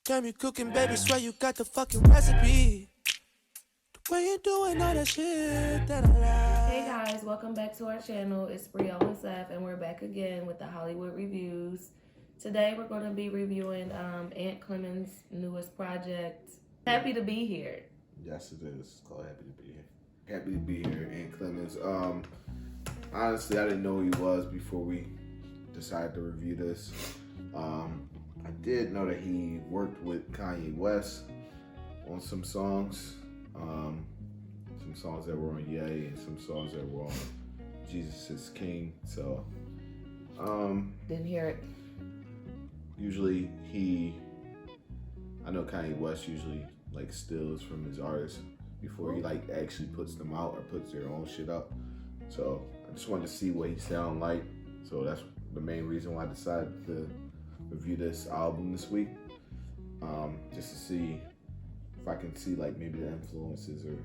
Damn, you cooking, baby, swear you got the fucking recipe. The way you doing all that shit that I like. Hey guys, welcome back to our channel. It's Brielle and Seth, and we're back again with the Hollywood reviews. Today we're going to be reviewing Ant Clemons' newest project. Happy to be here. Yes, it is. It's called Happy to Be Here. Happy to be here, Ant Clemons. Honestly, I didn't know who he was before we decided to review this. I did know that he worked with Kanye West on some songs. Some songs that were on Ye and some songs that were on Jesus is King. So, Didn't hear it. usually I know Kanye West usually like steals from his artists before he like actually puts them out or puts their own shit up. So I just wanted to see what he sound like. So that's the main reason why I decided to review this album this week. Just to see if I can see like maybe the influences or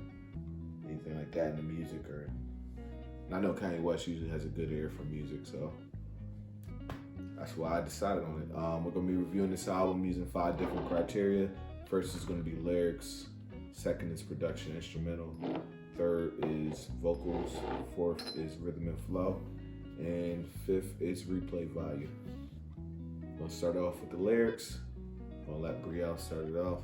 anything like that in the music. And I know Kanye West usually has a good ear for music, so that's why I decided on it. We're gonna be reviewing this album using 5 different criteria. First is gonna be lyrics. Second is production instrumental. Third is vocals. Fourth is rhythm and flow. And fifth is replay value. We'll start off with the lyrics. I'm gonna let Brielle start it off.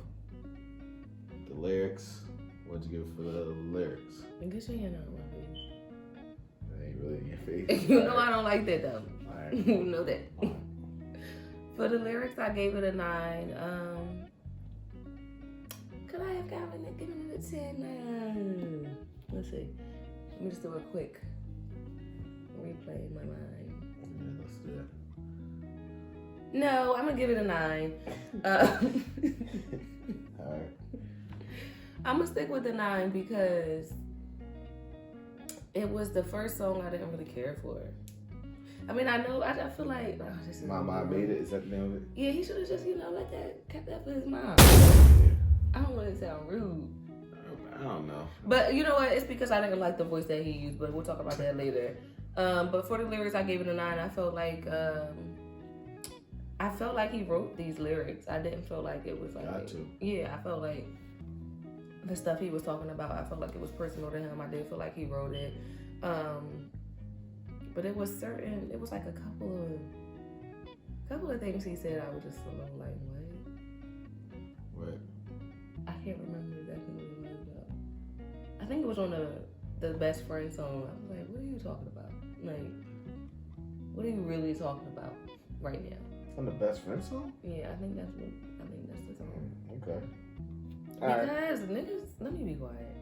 The lyrics. What'd you give for the lyrics? Get your hand out of my face. That ain't really in your face. You know I don't like that though. Alright. You know that. For the lyrics, I gave it a 9. Could I have given it a 10? Let's see. Let me just do a quick replay in my mind. Yeah, let's do that. No, I'm gonna give it a 9. Alright. I'm gonna stick with the 9 because it was the first song I didn't really care for. I mean, I feel like this is My Mom Made It, is that the name of it? Yeah, he should have just, kept that for his mom. Yeah. I don't want to sound rude. I don't know. But you know what? It's because I didn't like the voice that he used, but we'll talk about that later. But for the lyrics, I gave it a 9. I felt like he wrote these lyrics. I didn't feel like it was like... Got to. Yeah, I felt like the stuff he was talking about, I felt like it was personal to him. I didn't feel like he wrote it. But it was like a couple of things he said I was just a little like, what? What? I can't remember exactly what it was about. I think it was on the Best Friend song. I was like, what are you talking about? Like, what are you really talking about right now? On the Best Friend song? Yeah, I think that's the song. Okay. Because niggas, let me be quiet.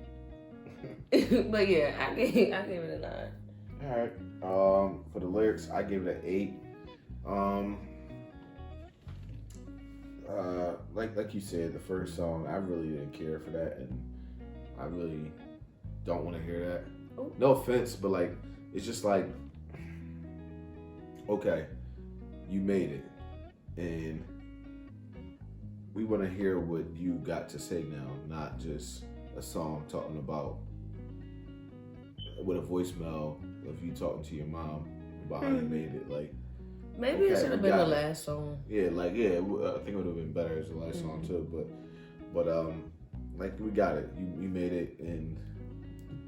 But yeah, I gave it a 9. Alright. For the lyrics, I gave it an 8. Like you said, the first song, I really didn't care for that, and I really don't want to hear that. Ooh. No offense, but like, it's just like, okay, you made it, and we want to hear what you got to say now, not just a song talking about with a voicemail of you talking to your mom about how you made it. Like, maybe it should have been the last song. Yeah, I think it would have been better as the last song too. But like, we got it. You made it, and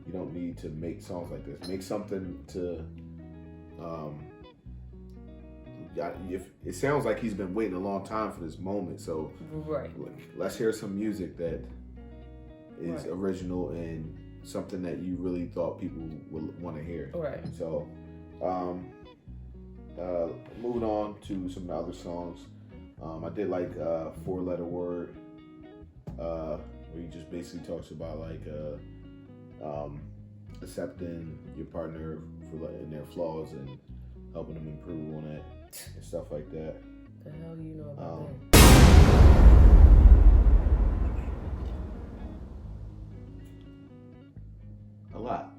you don't need to make songs like this. Make something to. If it sounds like he's been waiting a long time for this moment, so right. Let's hear some music that is original and something that you really thought people would want to hear. Right. So, moving on to some of the other songs, I did like 4-letter word, where he just basically talks about like accepting your partner for in their flaws and helping them improve on that and stuff like that. The hell you know about that? A lot.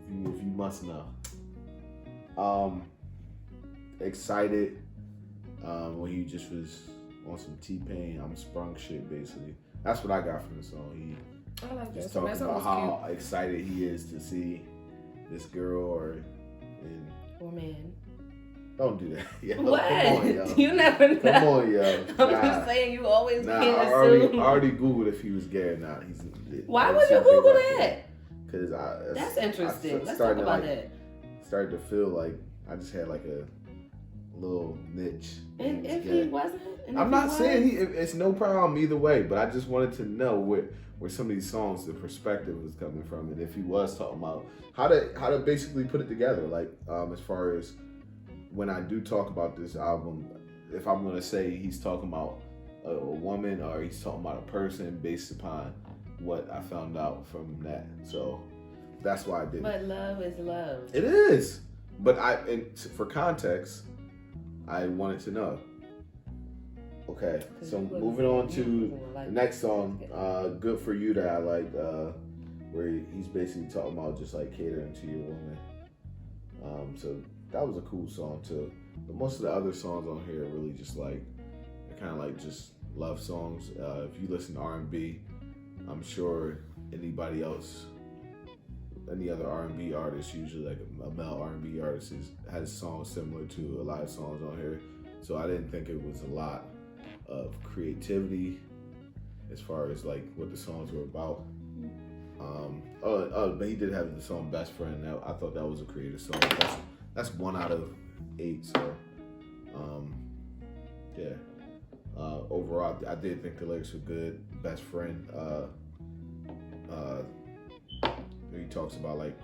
If you must know. Excited when he just was on some T-Pain, I'm sprung shit basically. That's what I got from the song. I like Just that. talking So about how excited he is to see this girl or man. Don't do that. Yo, What? Come on, yo. You never know. Come on, yo. I'm just saying you always Nah, can't I assume. already Googled if he was gay or not. Why would you Google that? Because That's interesting. Let's talk starting about to, that. Started to feel like I just had like a little niche. And if gay. he wasn't? And I'm if not he saying was? it's no problem either way, but I just wanted to know where some of these songs, the perspective was coming from, and if he was talking about how to basically put it together. Like as far as when I do talk about this album, if I'm gonna say he's talking about a woman or he's talking about a person based upon what I found out from that. So that's why I did it. But love is love. It is. But for context, I wanted to know. Okay, so moving on to the next song, Good For You, that I like, where he's basically talking about just like catering to your woman. So that was a cool song too. But most of the other songs on here are really just like, they're kind of like just love songs. If you listen to R&B, I'm sure anybody else, any other R&B artist, usually like a male R&B artist, has songs similar to a lot of songs on here. So I didn't think it was a lot of creativity as far as like what the songs were about. But he did have the song Best Friend. I thought that was a creative song. That's 1 out of 8. So yeah. Overall, I did think the lyrics were good. Best Friend. He talks about like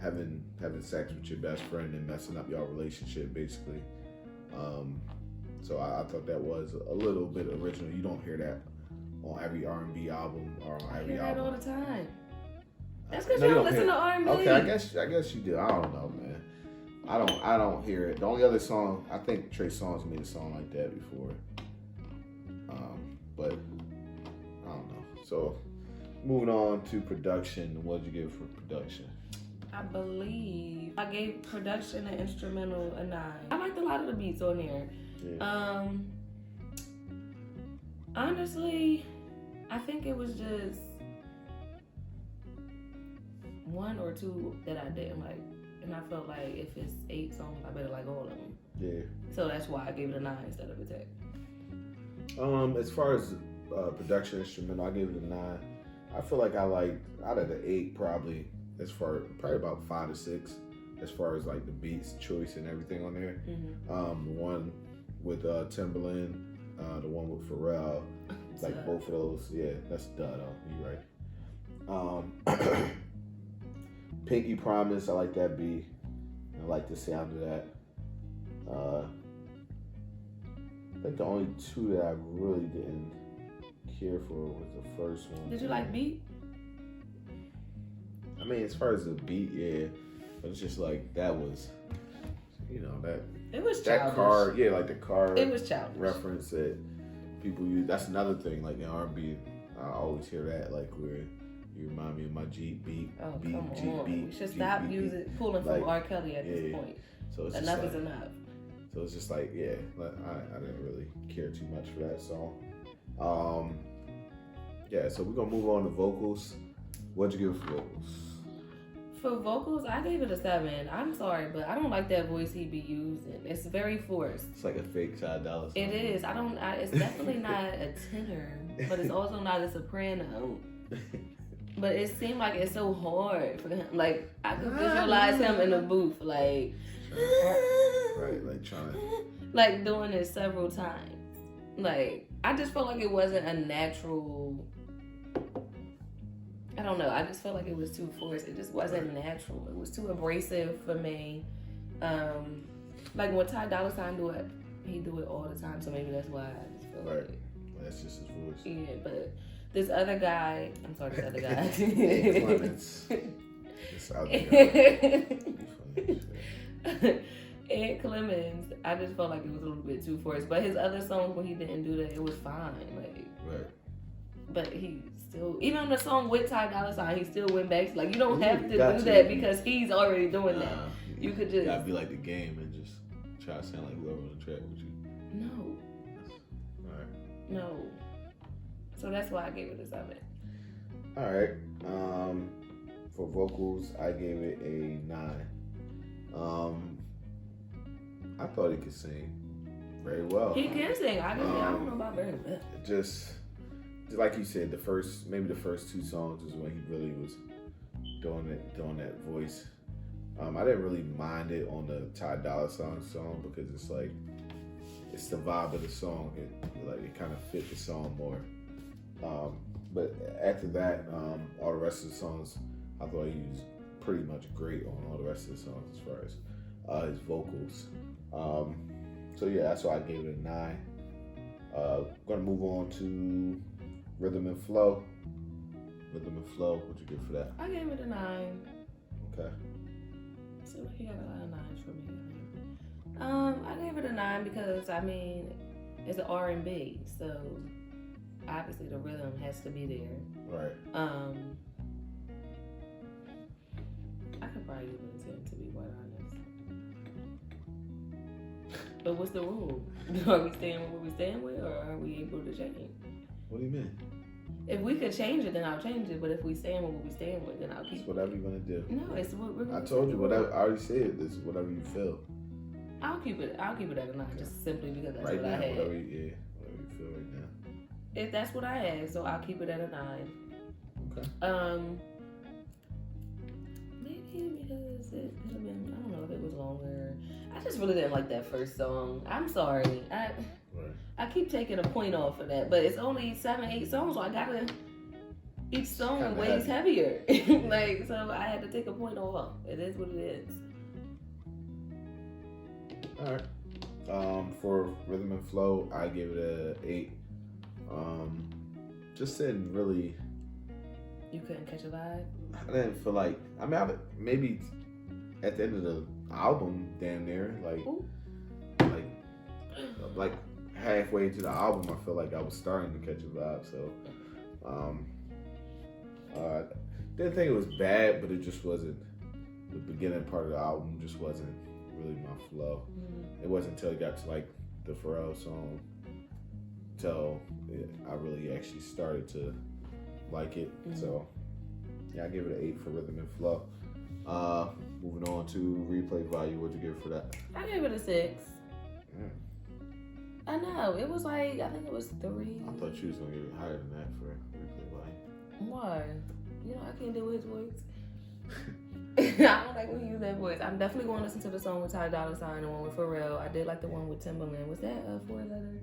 having sex with your best friend and messing up your relationship, basically. So I thought that was a little bit original. You don't hear that on every R&B album or on every album. I hear that all the time. That's because No, you don't listen to R&B. Okay, I guess you do. I don't know, man. I don't hear it. The only other song, I think Trey Songz made a song like that before. But I don't know. So moving on to production, what did you give for production? I believe I gave production and instrumental a 9. I liked a lot of the beats on there. Yeah. Honestly, I think it was just 1 or 2 that I didn't like, and I felt like if it's 8 songs, I better like all of them. Yeah. So that's why I gave it a 9 instead of a 10. As far as production instrumental, I gave it a 9. I feel like I liked out of the 8 probably about 5 to 6 as far as like the beats choice and everything on there. Mm-hmm. The one with Timbaland, the one with Pharrell, like both of those. Yeah, that's done. You're right. Pinky Promise, I like that beat. I like the sound of that. I think the only 2 that I really didn't care for was the first one. Did you like beat? I mean, as far as the beat, yeah, but it's just like that was, that. It was childish. That car, yeah, like the car. It was childish. Reference that people use. That's another thing. Like in R&B, I always hear that. Like where you remind me of my Jeep beat. Oh, beat, come Jeep on. beat. We should Jeep, stop beat, pulling from R. Kelly at this point. So it's enough is enough. So it's just like, yeah, I didn't really care too much for that song. Yeah, so we're gonna move on to vocals. What'd you give for vocals? For vocals, I gave it a 7. I'm sorry, but I don't like that voice he be using. It's very forced. It's like a fake $5 song. It is. It's definitely not a tenor, but it's also not a soprano. But it seemed like it's so hard for him. Like, I could visualize him in a booth, like... Right, like trying to... Like, doing it several times. Like, I just felt like it wasn't a natural... I don't know. I just felt like it was too forced. It just wasn't natural. It was too abrasive for me. Like, when Ty Dolla $ign do it, he do it all the time, so maybe that's why I just feel like... That's just his voice. Yeah, but... This other guy, I'm sorry, this other guy. Ant Clemons. This other guy. Ant Clemons, I just felt like it was a little bit too forced. But his other songs, when he didn't do that, it was fine. Like, right. But he still, even the song with Ty Dolla $ign, he still went back. Like, you don't have to do that because he's already doing that. You could just. You gotta be like the game and just try to sound like whoever on the track with you. No. All right. No. So that's why I gave it a 7. All right. For vocals, I gave it a 9. I thought he could sing very well. He can sing. I don't know about very well. Just like you said, the first 2 songs is when he really was doing that voice. I didn't really mind it on the Ty Dolla $ign song because it's like it's the vibe of the song. It kind of fit the song more. But after that, all the rest of the songs, I thought he was pretty much great on all the rest of the songs as far as his vocals. So yeah, that's why I gave it a 9. Gonna move on to Rhythm and Flow. Rhythm and Flow, what'd you give for that? I gave it a 9. Okay. Seems like you got a lot of 9s for me. I gave it a 9 because it's an R&B, so obviously the rhythm has to be there. Right. I could probably give it a 10 to be quite honest. But what's the rule? Are we staying with what we stand with, or are we able to change? What do you mean? If we could change it, then I'll change it. But if we stand with what we stand with, then I'll keep It's whatever you're gonna do. No, it's what we're gonna I told you whatever. I already said this. Whatever you feel. I'll keep it at a 9, just simply because that's Right what now, I had. whatever you feel right now. If that's what I had, so I'll keep it at a 9. Okay. Maybe because it could have been, I don't know if it was longer. I just really didn't like that first song. I'm sorry. I keep taking a point off of that, but it's only 7, 8 songs, so each song weighs heavier. So I had to take a point off. It is what it is. All right. For Rhythm and Flow, I gave it a 8. Just didn't really. You couldn't catch a vibe? I didn't feel like. Maybe at the end of the album, damn near, like halfway into the album, I feel like I was starting to catch a vibe. So, didn't think it was bad, but it just wasn't. The beginning part of the album just wasn't really my flow. It wasn't until it got to like the Pharrell song until I really actually started to like it. So yeah, I give it an 8 for Rhythm and Flow. Moving on to Replay Value, what'd you give for that? I gave it a 6. I know, it was I think it was 3. I thought you was gonna give it higher than that for Replay Value. Why? I can't do his voice. I don't like when he used that voice. I'm definitely going to listen to the song with Ty Dolla $ign, the one with Pharrell. I did like the one with Timbaland. Was that a 4-letter?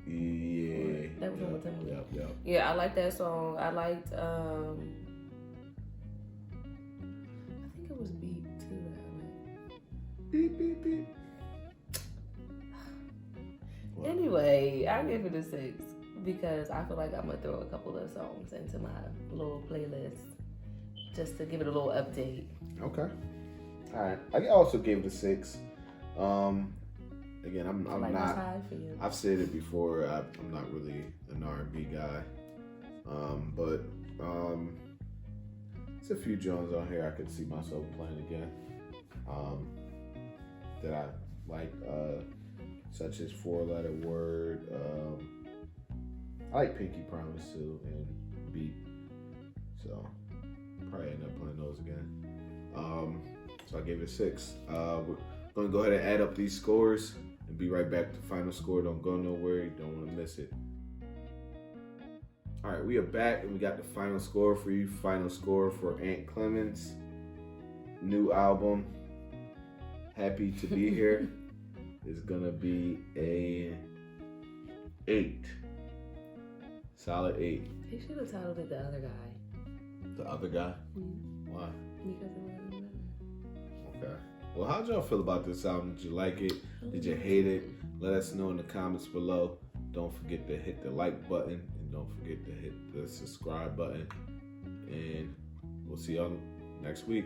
Yeah. That was one with Timbaland. Yep. Yeah, I like that song. I liked, I think it was Beat too that I liked. Beep, beep, beep. Anyway, I give it a 6 because I feel like I'm going to throw a couple of songs into my little playlist just to give it a little update. Okay. All right. I also gave it a 6. Again, I'm like not. High for you. I've said it before. I'm not really an R&B guy, but there's a few joints on here I could see myself playing again. That I like, such as 4-letter Word. I like Pinky Promise too and Beat. So probably end up playing those again. So I gave it a 6. We're gonna go ahead and add up these scores and be right back to final score. Don't go nowhere. You don't want to miss it. All right, we are back and we got the final score for you. Final score for Ant Clemons' new album, Happy to Be Here, is gonna be a 8. Solid 8. He should have titled it The Other Guy. The Other Guy? Mm-hmm. Why? Because it wasn't. Okay. Well, how'd y'all feel about this album? Did you like it? Did you hate it? Let us know in the comments below. Don't forget to hit the like button and don't forget to hit the subscribe button. And we'll see y'all next week.